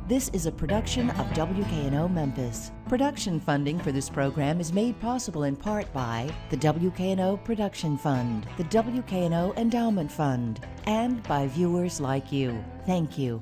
This is a production of WKNO Memphis. Production funding for this program is made possible in part by the WKNO Production Fund, the WKNO Endowment Fund, and by viewers like you. Thank you.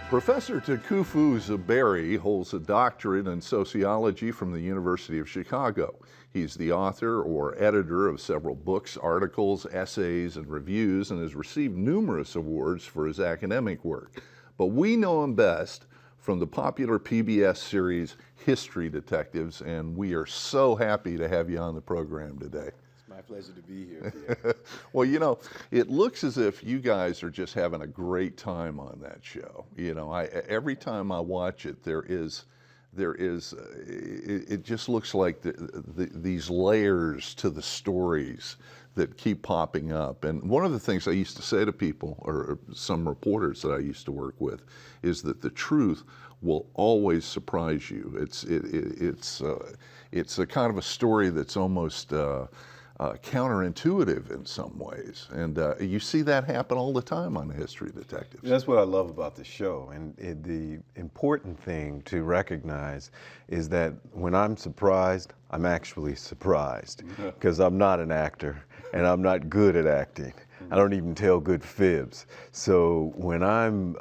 Professor Takufu Zuberi holds a doctorate in sociology from the University of Chicago. He's the author or editor of several books, articles, essays, and reviews, and has received numerous awards for his academic work. But we know him best from the popular PBS series History Detectives, and we are so happy to have you on the program today. My pleasure to be here. Well, you know, it looks as if you guys are just having a great time on that show. You know, every time I watch it, it just looks like these layers to the stories that keep popping up. And one of the things I used to say to people, or some reporters that I used to work with, is that the truth will always surprise you. It's a kind of a story that's almost counterintuitive in some ways, and you see that happen all the time on History Detectives. That's what I love about the show, and the important thing to recognize is that when I'm surprised, I'm actually surprised, because I'm not an actor, and I'm not good at acting. I don't even tell good fibs. So when I'm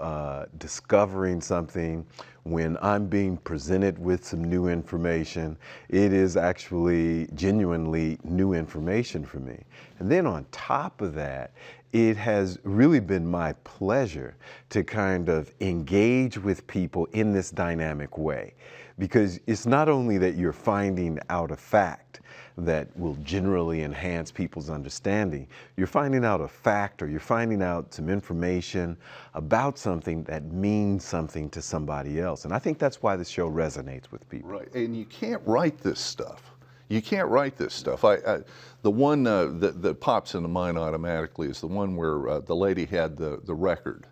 discovering something, when I'm being presented with some new information, it is actually genuinely new information for me. And then on top of that, it has really been my pleasure to kind of engage with people in this dynamic way. Because it's not only that you're finding out a fact that will generally enhance people's understanding, you're finding out a fact, or you're finding out some information about something that means something to somebody else. And I think that's why the show resonates with people. Right, and you can't write this stuff. You can't write this stuff. The one that pops into mind automatically is the one where the lady had the record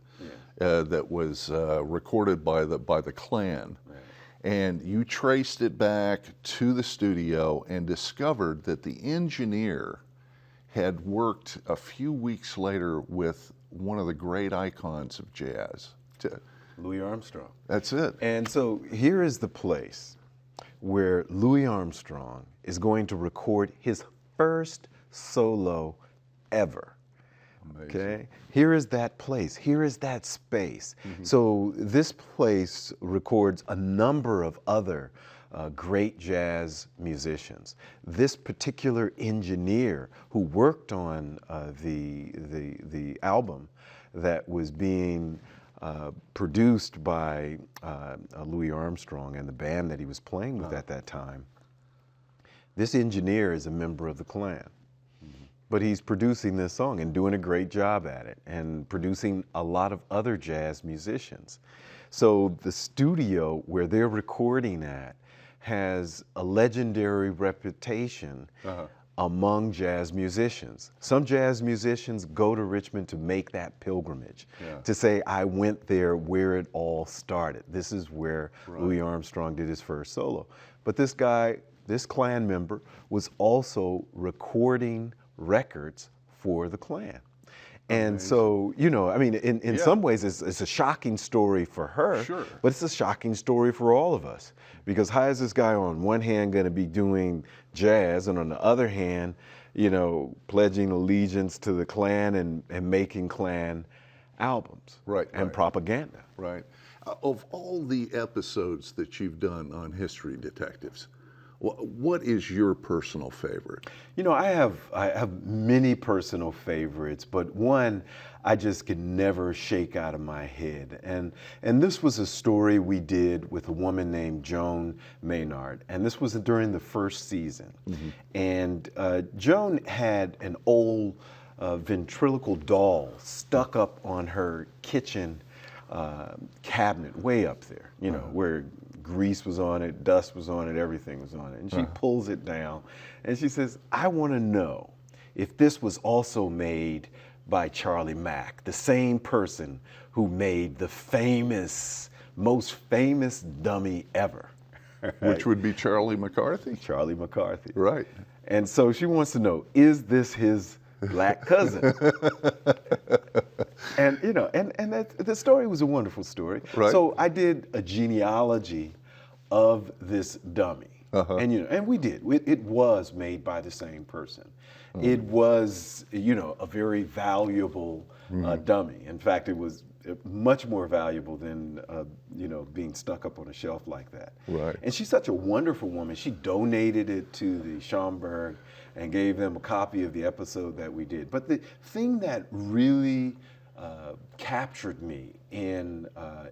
that was recorded by the Klan. And you traced it back to the studio and discovered that the engineer had worked a few weeks later with one of the great icons of jazz. Louis Armstrong. That's it. And so here is the place where Louis Armstrong is going to record his first solo ever. Amazing. Okay, here is that place, here is that space. So this place records a number of other great jazz musicians. This particular engineer who worked on the album that was being produced by Louis Armstrong and the band that he was playing with at that time, this engineer is a member of the Klan. But he's producing this song and doing a great job at it, and producing a lot of other jazz musicians. So the studio where they're recording at has a legendary reputation among jazz musicians. Some jazz musicians go to Richmond to make that pilgrimage, to say, I went there where it all started. This is where Louis Armstrong did his first solo. But this guy, this Klan member, was also recording records for the Klan. And so, you know, I mean, in some ways it's a shocking story for her, but it's a shocking story for all of us. Because how is this guy on one hand going to be doing jazz, and on the other hand, you know, pledging allegiance to the Klan and making Klan albums and propaganda? Right. Of all the episodes that you've done on History Detectives, what is your personal favorite? You know, I have many personal favorites, but one I just can never shake out of my head. And this was a story we did with a woman named Joan Maynard, and this was during the first season. And Joan had an old ventriloquial doll stuck up on her kitchen cabinet way up there, you know, where grease was on it, dust was on it, everything was on it. And she pulls it down and she says, I want to know if this was also made by Charlie Mack, the same person who made the most famous dummy ever. Which would be Charlie McCarthy. Charlie McCarthy. Right. And so she wants to know, is this his black cousin? And you know, and the story was a wonderful story. Right. So I did a genealogy of this dummy. And you know, and we did. It was made by the same person. It was, you know, a very valuable dummy. In fact, it was much more valuable than you know, being stuck up on a shelf like that. Right. And she's such a wonderful woman. She donated it to the Schomburg and gave them a copy of the episode that we did. But the thing that really captured me in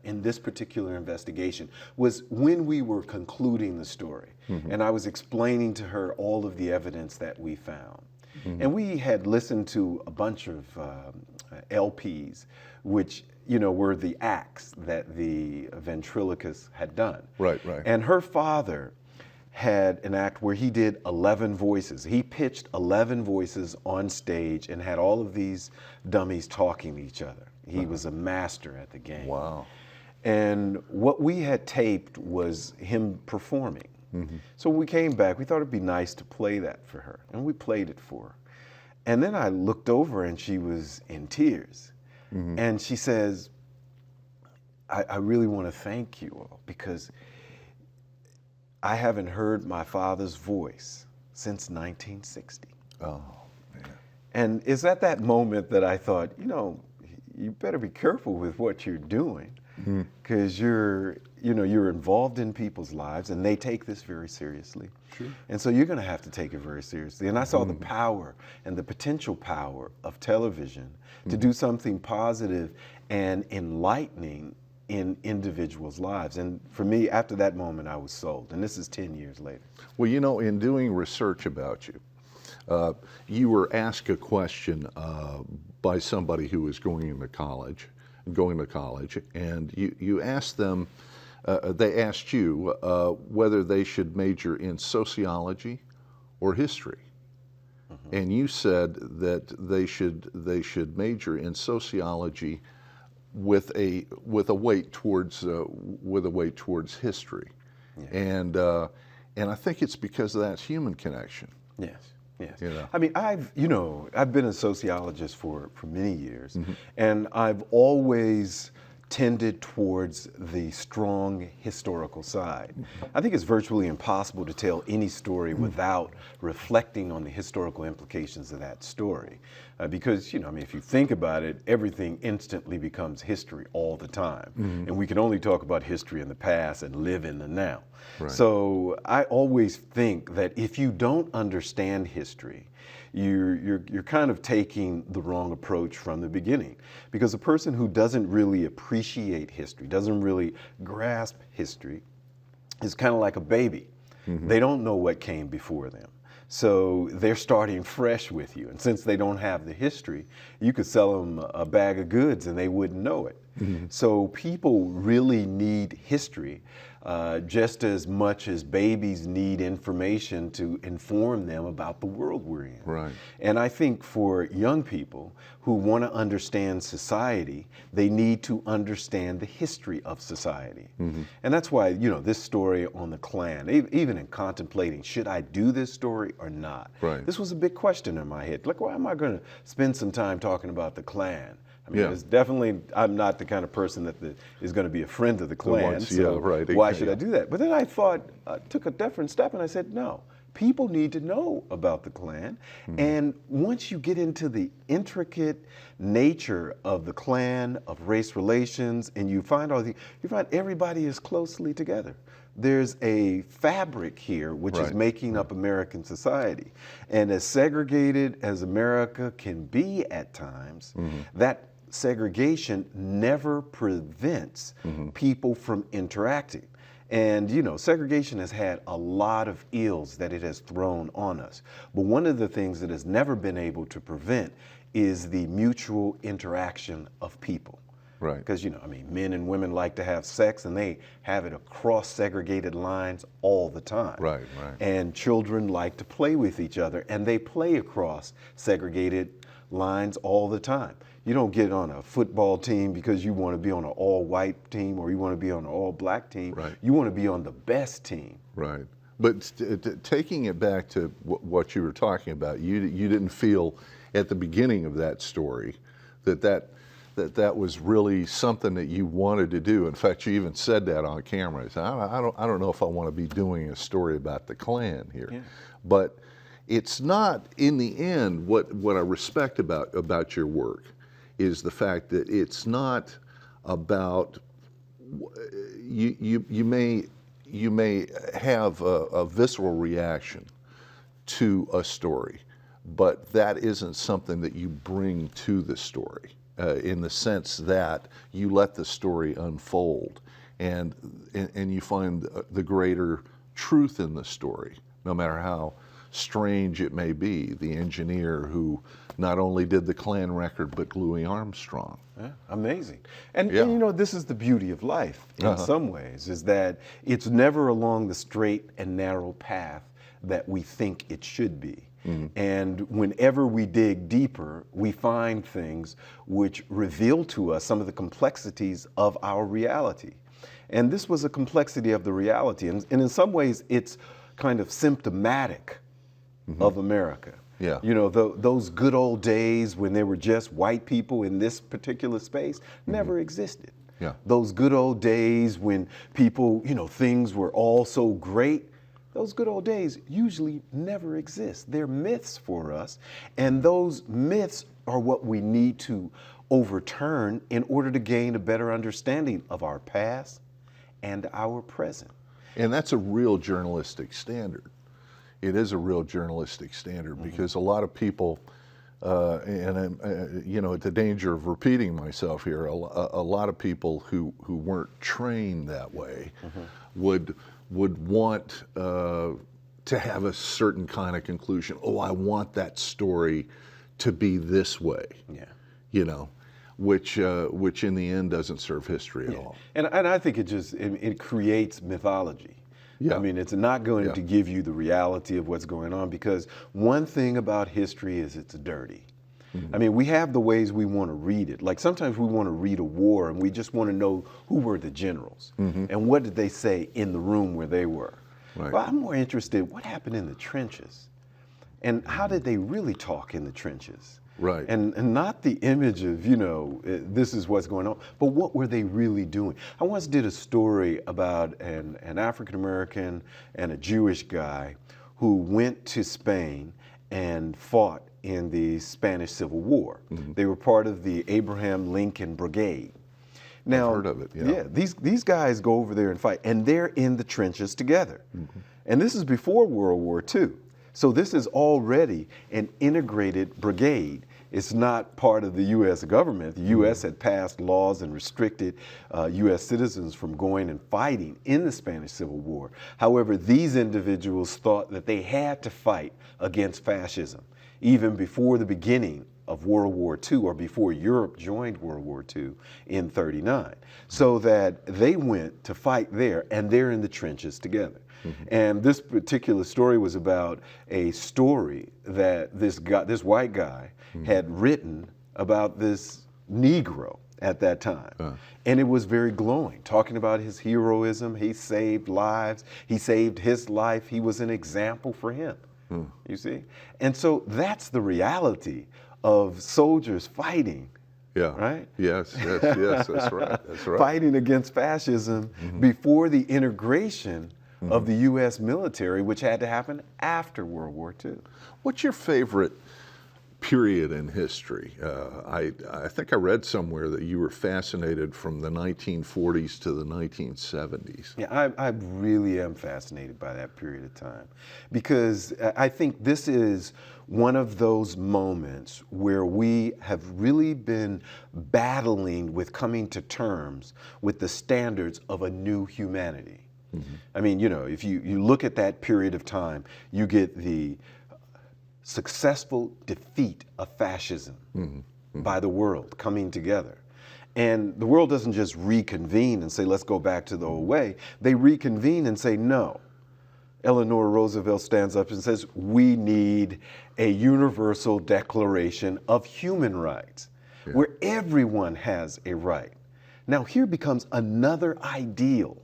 this particular investigation was when we were concluding the story, and I was explaining to her all of the evidence that we found. And we had listened to a bunch of LPs, which, you know, were the acts that the ventriloquist had done. Right, right. And her father had an act where he did 11 voices. He pitched 11 voices on stage and had all of these dummies talking to each other. He was a master at the game. Wow. And what we had taped was him performing. So when we came back, we thought it'd be nice to play that for her. And we played it for her. And then I looked over and she was in tears. And she says, I really want to thank you all because I haven't heard my father's voice since 1960. Oh, man. And it's at that moment that I thought, you know, you better be careful with what you're doing because you're involved in people's lives and they take this very seriously. Sure. And so you're going to have to take it very seriously. And I saw the power and the potential power of television to do something positive and enlightening in individuals' lives. And for me, after that moment, I was sold. And this is 10 years later. Well, you know, in doing research about you, you were asked a question by somebody who was going to college, and you asked them, they asked you whether they should major in sociology or history. And you said that they should major in sociology with a weight towards history. Yeah. And I think it's because of that human connection. Yes. Yes. You know. I mean, I've been a sociologist for many years, and I've always tended towards the strong historical side. I think it's virtually impossible to tell any story without reflecting on the historical implications of that story. Because, you know, I mean, if you think about it, everything instantly becomes history all the time. And we can only talk about history in the past and live in the now. Right. So I always think that if you don't understand history, you're kind of taking the wrong approach from the beginning. Because a person who doesn't really appreciate history, doesn't really grasp history, is kind of like a baby. They don't know what came before them. So they're starting fresh with you. And since they don't have the history, you could sell them a bag of goods and they wouldn't know it. So people really need history just as much as babies need information to inform them about the world we're in. Right. And I think for young people who want to understand society, they need to understand the history of society. And that's why, you know, this story on the Klan, even in contemplating, should I do this story or not? Right. This was a big question in my head. Like, why am I going to spend some time talking about the Klan? I mean, it's definitely, I'm not the kind of person that is going to be a friend of the Klan, so why should I do that? But then I thought, took a different step and I said, no, people need to know about the Klan. And once you get into the intricate nature of the Klan, of race relations, and you find everybody is closely together. There's a fabric here which is making up American society. And as segregated as America can be at times, that segregation never prevents people from interacting. And, you know, segregation has had a lot of ills that it has thrown on us. But one of the things that has never been able to prevent is the mutual interaction of people. Right. Because, you know, I mean, men and women like to have sex and they have it across segregated lines all the time. Right, right. And children like to play with each other and they play across segregated lines all the time. You don't get on a football team because you want to be on an all-white team or you want to be on an all-black team. Right. You want to be on the best team. Right. But taking it back to what you were talking about, you didn't feel at the beginning of that story that was really something that you wanted to do. In fact, you even said that on camera. You said, I don't know if I want to be doing a story about the Klan here. Yeah. But it's not, in the end, what I respect about your work is the fact that it's not about, you may have a visceral reaction to a story, but that isn't something that you bring to the story, in the sense that you let the story unfold and you find the greater truth in the story, no matter how strange it may be. The engineer who not only did the Klan record, but Louis Armstrong. Yeah, amazing. And you know, this is the beauty of life in some ways, is that it's never along the straight and narrow path that we think it should be. And whenever we dig deeper, we find things which reveal to us some of the complexities of our reality. And this was a complexity of the reality. And in some ways, it's kind of symptomatic of America. Yeah. You know, those good old days when there were just white people in this particular space never existed. Yeah. Those good old days when people, you know, things were all so great, those good old days usually never exist. They're myths for us, and those myths are what we need to overturn in order to gain a better understanding of our past and our present. And that's a real journalistic standard. It is a real journalistic standard, because a lot of people, and you know, at the danger of repeating myself here, a lot of people who weren't trained that way would want to have a certain kind of conclusion. Oh, I want that story to be this way. Yeah. You know, which in the end doesn't serve history at all. And I think it creates mythology. Yeah. I mean, it's not going to give you the reality of what's going on, because one thing about history is it's dirty. I mean, we have the ways we want to read it. Like sometimes we want to read a war and we just want to know who were the generals and what did they say in the room where they were. Right. Well, I'm more interested, what happened in the trenches? And how did they really talk in the trenches? Right. And not the image of, you know, this is what's going on, but what were they really doing? I once did a story about an African American and a Jewish guy who went to Spain and fought in the Spanish Civil War. They were part of the Abraham Lincoln Brigade. Now, I've heard of it, yeah. These guys go over there and fight, and they're in the trenches together. And this is before World War II. So this is already an integrated brigade. It's not part of the U.S. government. The U.S. had passed laws and restricted U.S. citizens from going and fighting in the Spanish Civil War. However, these individuals thought that they had to fight against fascism, even before the beginning of World War II, or before Europe joined World War II in '39. So that they went to fight there, and they're in the trenches together. And this particular story was about a story that this white guy had written about this Negro at that time. And it was very glowing, talking about his heroism. He saved lives. He saved his life. He was an example for him, you see? And so that's the reality of soldiers fighting. Yeah. Right? Yes, that's right. That's right. Fighting against fascism before the integration of the U.S. military, which had to happen after World War II. What's your favorite period in history? I think I read somewhere that you were fascinated from the 1940s to the 1970s. Yeah, I really am fascinated by that period of time, because I think this is one of those moments where we have really been battling with coming to terms with the standards of a new humanity. I mean, you know, if you look at that period of time, you get the successful defeat of fascism by the world coming together. And the world doesn't just reconvene and say, let's go back to the old way. They reconvene and say, no. Eleanor Roosevelt stands up and says, we need a universal declaration of human rights, where everyone has a right. Now here becomes another ideal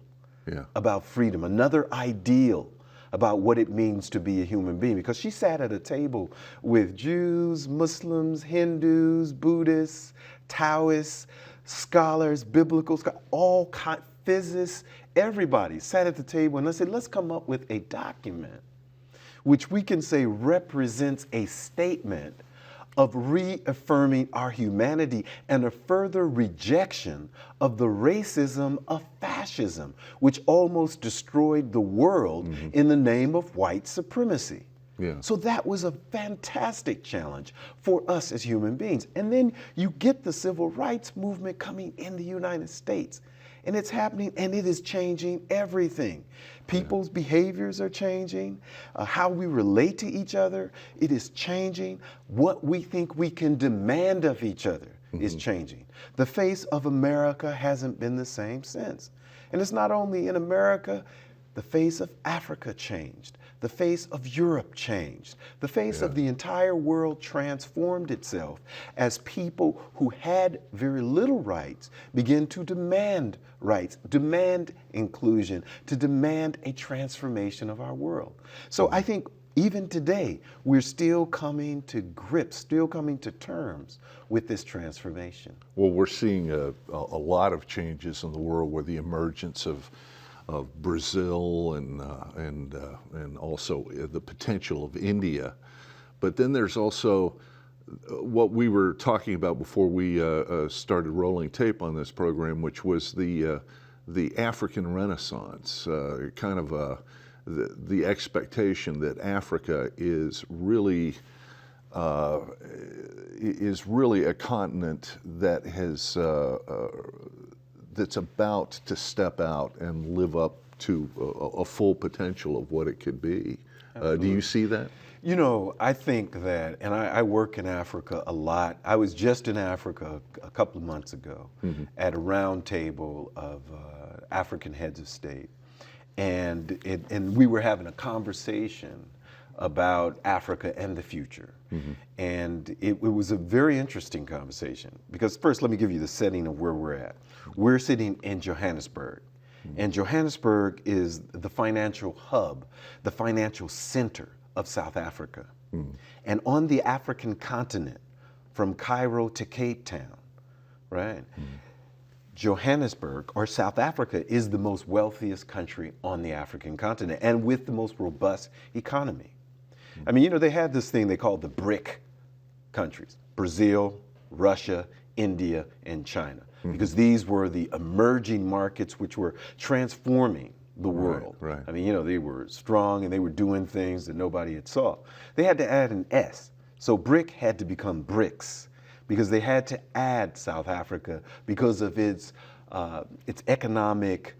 about freedom, another ideal about what it means to be a human being, because she sat at a table with Jews, Muslims, Hindus, Buddhists, Taoists, scholars, biblical scholars, all kinds, physicists, everybody sat at the table and said, let's come up with a document which we can say represents a statement of reaffirming our humanity and a further rejection of the racism of fascism, which almost destroyed the world in the name of white supremacy. Yeah. So that was a fantastic challenge for us as human beings. And then you get the civil rights movement coming in the United States. And it's happening, and it is changing everything. People's behaviors are changing. How we relate to each other, it is changing. What we think we can demand of each other is changing. The face of America hasn't been the same since. And it's not only in America, the face of Africa changed. The face of Europe changed. The face of the entire world transformed itself as people who had very little rights began to demand rights, demand inclusion, to demand a transformation of our world. So I think even today, we're still coming to grips, still coming to terms with this transformation. Well, we're seeing a lot of changes in the world with the emergence of Brazil and also the potential of India. But then there's also what we were talking about before we started rolling tape on this program, which was the African Renaissance, kind of the expectation that Africa is really a continent that has that's about to step out and live up to a full potential of what it could be. Do you see that? You know, I think that, and I work in Africa a lot. I was just in Africa a couple of months ago at a round table of African heads of state. And we were having a conversation about Africa and the future. And it was a very interesting conversation, because first, let me give you the setting of where we're at. We're sitting in Johannesburg, and Johannesburg is the financial hub, the financial center of South Africa. And on the African continent, from Cairo to Cape Town, right? Johannesburg, or South Africa, is the most wealthiest country on the African continent, and with the most robust economy. I mean, you know, they had this thing they called the BRIC countries: Brazil, Russia, India, and China, because these were the emerging markets which were transforming the world. Right. I mean, you know, they were strong and they were doing things that nobody had saw. They had to add an S. So BRIC had to become BRICS, because they had to add South Africa because of its economic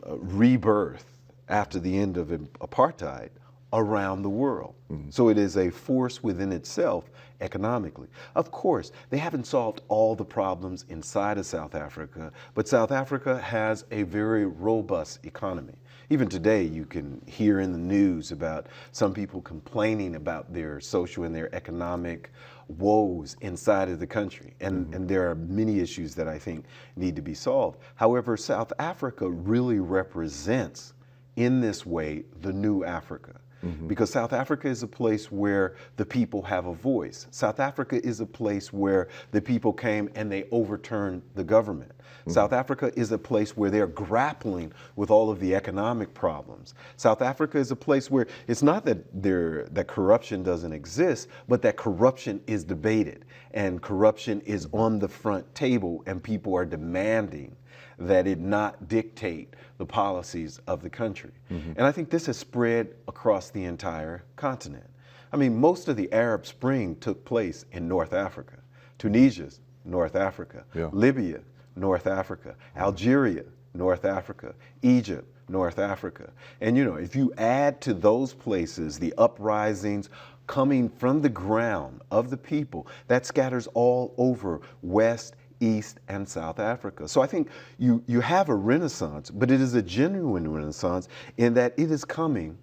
rebirth after the end of apartheid around the world. So it is a force within itself economically. Of course, they haven't solved all the problems inside of South Africa, but South Africa has a very robust economy. Even today, you can hear in the news about some people complaining about their social and their economic woes inside of the country. And there are many issues that I think need to be solved. However, South Africa really represents, in this way, the new Africa. Because South Africa is a place where the people have a voice. South Africa is a place where the people came and they overturned the government. South Africa is a place where they're grappling with all of the economic problems. South Africa is a place where it's not that corruption doesn't exist, but that corruption is debated and corruption is on the front table, and people are demanding that it not dictate the policies of the country. And I think this has spread across the entire continent. I mean, most of the Arab Spring took place in North Africa. Tunisia's North Africa, Libya, North Africa, Algeria, North Africa, Egypt, North Africa. And you know, if you add to those places the uprisings coming from the ground of the people, that scatters all over West, East, and South Africa. So I think you have a renaissance, but it is a genuine renaissance in that it is coming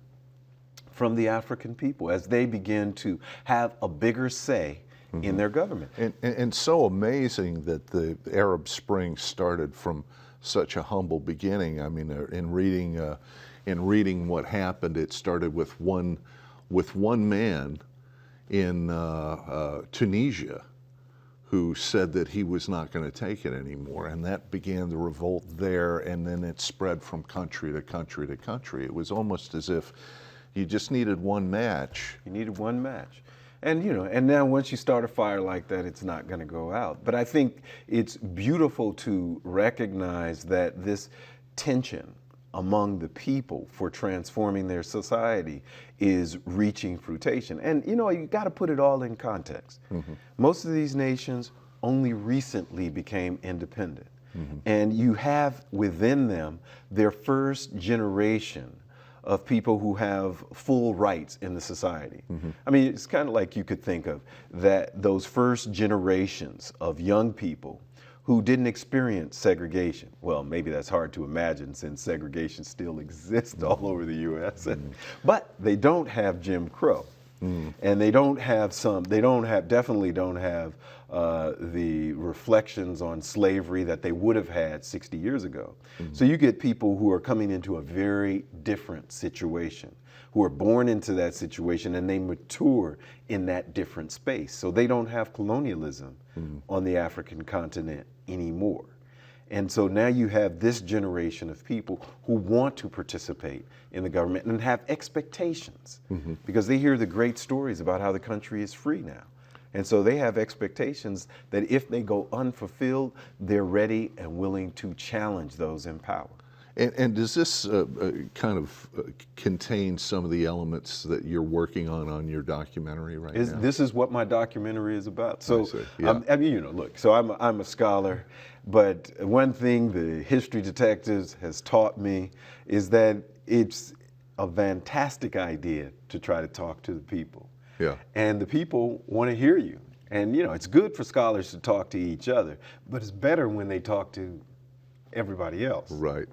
from the African people as they begin to have a bigger say in their government. And so amazing that the Arab Spring started from such a humble beginning. I mean, in reading and reading what happened, it started with one man in Tunisia who said that he was not going to take it anymore, and that began the revolt there, and then it spread from country to country to country. It was almost as if you just needed one match. You needed one match. And and now once you start a fire like that, it's not going to go out. But I think it's beautiful to recognize that this tension among the people for transforming their society is reaching fruition. And you got to put it all in context. Most of these nations only recently became independent. And you have within them their first generation of people who have full rights in the society. I mean, it's kind of like you could think of that those first generations of young people who didn't experience segregation. Well, maybe that's hard to imagine since segregation still exists all over the U.S. But they don't have Jim Crow. And they definitely don't have the reflections on slavery that they would have had 60 years ago. So you get people who are coming into a very different situation, who are born into that situation, and they mature in that different space. So they don't have colonialism on the African continent anymore. And so now you have this generation of people who want to participate in the government and have expectations because they hear the great stories about how the country is free now. And so they have expectations that if they go unfulfilled, they're ready and willing to challenge those in power. And does this kind of contain some of the elements that you're working on your documentary right now? This is what my documentary is about. So, yeah. I mean, look, so I'm a scholar, but one thing the History Detectives has taught me is that it's a fantastic idea to try to talk to the people. Yeah. And the people want to hear you. And, it's good for scholars to talk to each other, but it's better when they talk to everybody else. Right.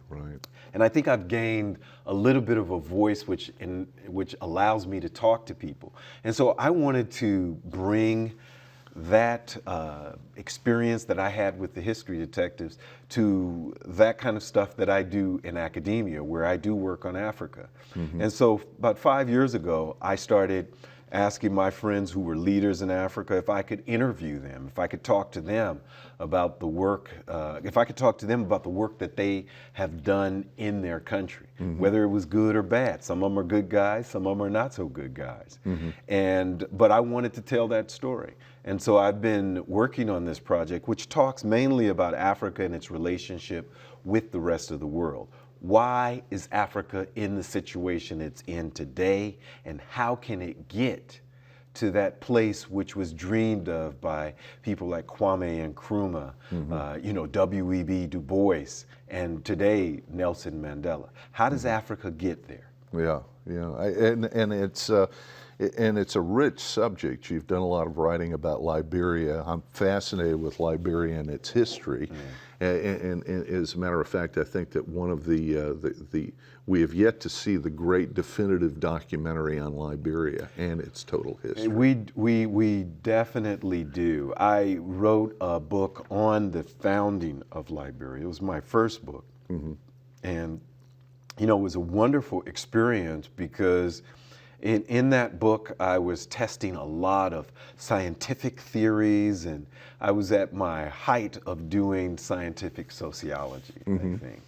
And I think I've gained a little bit of a voice which allows me to talk to people. And so I wanted to bring that experience that I had with the History Detectives to that kind of stuff that I do in academia, where I do work on Africa. And so about 5 years ago, I started asking my friends who were leaders in Africa if I could interview them, if I could talk to them about the work, that they have done in their country, whether it was good or bad. Some of them are good guys, some of them are not so good guys. But I wanted to tell that story. And so I've been working on this project, which talks mainly about Africa and its relationship with the rest of the world. Why is Africa in the situation it's in today, and how can it get to that place which was dreamed of by people like Kwame Nkrumah, W.E.B. Du Bois, and today Nelson Mandela? How does Africa get there? Yeah. And it's a rich subject. You've done a lot of writing about Liberia. I'm fascinated with Liberia and its history. And as a matter of fact, I think that one of we have yet to see the great definitive documentary on Liberia and its total history. We definitely do. I wrote a book on the founding of Liberia. It was my first book. And, it was a wonderful experience because in that book, I was testing a lot of scientific theories, and I was at my height of doing scientific sociology, I think.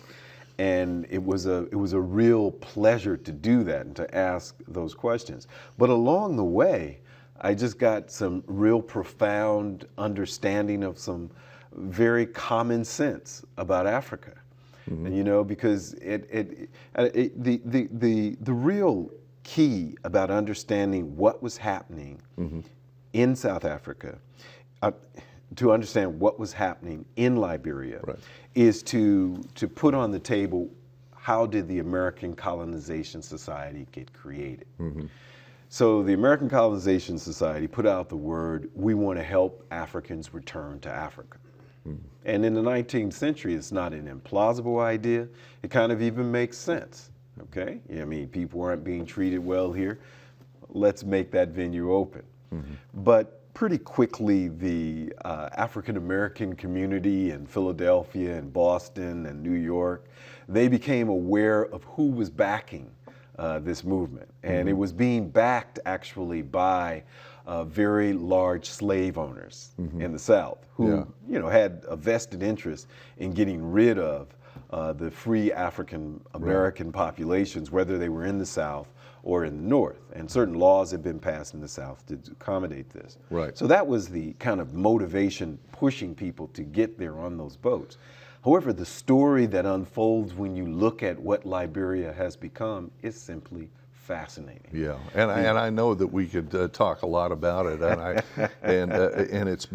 And it was a real pleasure to do that and to ask those questions. But along the way, I just got some real profound understanding of some very common sense about Africa. And, because the real key about understanding what was happening in South Africa, to understand what was happening in Liberia, is to put on the table how did the American Colonization Society get created. So the American Colonization Society put out the word, we want to help Africans return to Africa. And in the 19th century, it's not an implausible idea. It kind of even makes sense. Okay? I mean, people aren't being treated well here. Let's make that venue open. But pretty quickly, the African American community in Philadelphia and Boston and New York, they became aware of who was backing this movement. And it was being backed actually by very large slave owners in the South who, had a vested interest in getting rid of the free African American populations, whether they were in the South or in the North. And certain laws had been passed in the South to accommodate this. Right. So that was the kind of motivation pushing people to get there on those boats. However, the story that unfolds when you look at what Liberia has become is simply fascinating. Yeah, and I know that we could talk a lot about it, and it's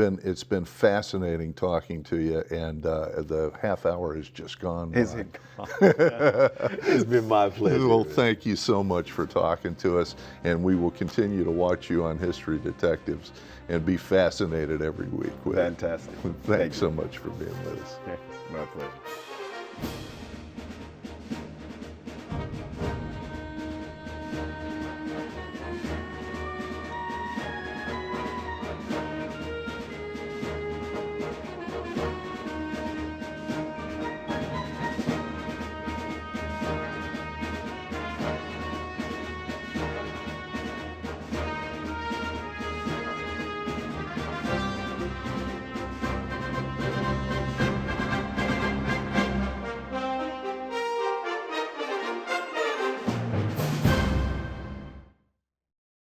been fascinating talking to you. And the half hour has just gone by. Is it gone? It's been my pleasure. Well, thank you so much for talking to us, and we will continue to watch you on History Detectives and be fascinated every week with it. Fantastic. Thanks so much for being with us. My pleasure.